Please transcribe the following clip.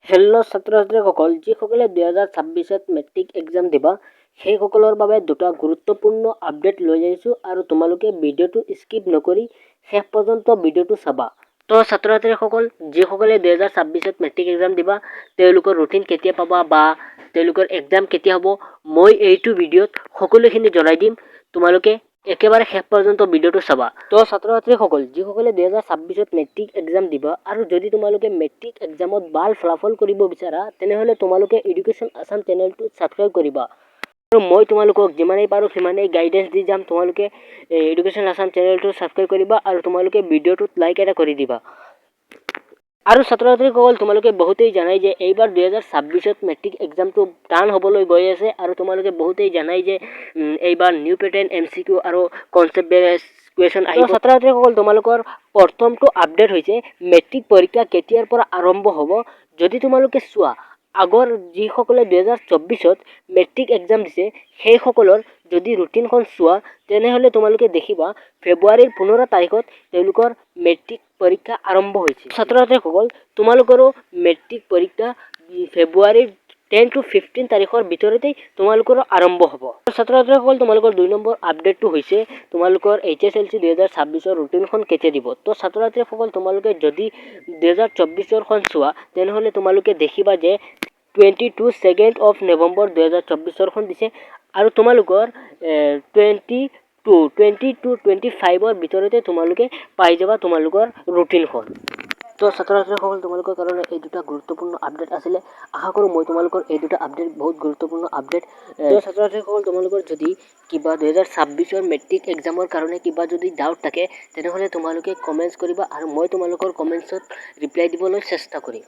Hello' ছাত্ৰ-ছাত্ৰীসকল, যিসকলে 2026ত matric exam দিবা সেইসকলৰ বাবে দুটা গুৰুত্বপূৰ্ণ আপডেট লৈ আহিছোঁ আৰু তোমালোকে ভিডিঅ'টো স্কিপ নকৰি শেষ পৰ্যন্ত ভিডিঅ'টো চাবা। তো ছাত্ৰ-ছাত্ৰীসকল, যিসকলে 2026ত মেট্ৰিক এক্সাম দিবা তেওঁলোকৰ ৰুটিন কেতিয়া পাবা বা তেওঁলোকৰ এক্সাম কেতিয়া হ'ব, মই এইটো ভিডিঅ'ত সকলোখিনি জনাই দিম। তোমালোকে একেবাৰে শেষ পৰ্যন্ত ভিডিঅ'টো চাবা। তো ছাত্ৰ-ছাত্ৰীসকল, যিসকলে 2026ত মেট্ৰিক এক্সাম দিবা আৰু যদি তোমালোকে মেট্ৰিক এক্সামত ভাল ফলাফল কৰিব বিচাৰা তেনেহ'লে তোমালোকে এডুকেশ্যন আছাম চেনেলটো ছাবস্ক্ৰাইব কৰিবা। আৰু মই তোমালোকক যিমানেই পাৰোঁ সিমানেই গাইডেন্স দি যাম। তোমালোকে এডুকেশ্যন আছাম চেনেলটো ছাবস্ক্ৰাইব কৰিবা আৰু তোমালোকে ভিডিঅ'টোত লাইক এটা কৰি দিবা। আৰু ছাত্ৰ-ছাত্ৰীসকল, তোমালোকে বহুতেই জানাই যে এইবাৰ 2026ত মেট্ৰিক এক্সামটো টান হ'বলৈ গৈ আছে আৰু তোমালোকে বহুতেই জানাই যে এইবাৰ নিউ পেটাৰ্ণ MCQ আৰু কনচেপ্ট বেছ কুৱেশ্যন আহিব। ছাত্ৰ-ছাত্ৰীসকল, তোমালোকৰ প্ৰথমটো আপডেট হৈছে মেট্ৰিক পৰীক্ষা কেতিয়াৰ পৰা আৰম্ভ হ'ব। যদি তোমালোকে চোৱা, আগৰ যিসকলে 2024ত মেট্ৰিক এক্সাম দিছে সেইসকলৰ যদি ৰুটিনখন চোৱা তেনেহ'লে তোমালোকে দেখিবা ফেব্ৰুৱাৰীৰ 15 তাৰিখত তেওঁলোকৰ মেট্ৰিক পৰীক্ষা আৰম্ভ হৈছে। ছাত্ৰ-ছাত্ৰীসকল, তোমালোকৰো মেট্ৰিক পৰীক্ষা ফেব্ৰুৱাৰীৰ 10 to 15 তাৰিখৰ ভিতৰতেই তোমালোকৰো আৰম্ভ হ'ব। ছাত্ৰ-ছাত্ৰীসকল, তোমালোকৰ 2 নম্বৰ আপডেটটো হৈছে তোমালোকৰ HSLC 2026ৰ ৰুটিনখন কেতিয়া দিব। তো ছাত্ৰ-ছাত্ৰীসকল, তোমালোকে যদি 2024খন চোৱা তেনেহ'লে তোমালোকে দেখিবা যে 2 নৱেম্বৰ 2024খন দিছে আৰু তোমালোকৰ 22-25ৰ ভিতৰতে তোমালোকে পাই যাবা তোমালোকৰ ৰুটিনখন। তো ছাত্ৰ-ছাত্ৰীসকল, তোমালোকৰ কাৰণে এই দুটা গুৰুত্বপূৰ্ণ আপডেট আছিলে। আশা কৰোঁ মই তোমালোকৰ এই দুটা আপডেট বহুত গুৰুত্বপূৰ্ণ আপডেট। তো ছাত্ৰ-ছাত্ৰীসকল, তোমালোকৰ যদি কিবা 2026ৰ মেট্ৰিক এক্সামৰ কাৰণে কিবা যদি ডাউট থাকে তেনেহ'লে তোমালোকে কমেণ্টছ কৰিবা আৰু মই তোমালোকৰ কমেণ্টছত ৰিপ্লাই দিবলৈ চেষ্টা কৰিম।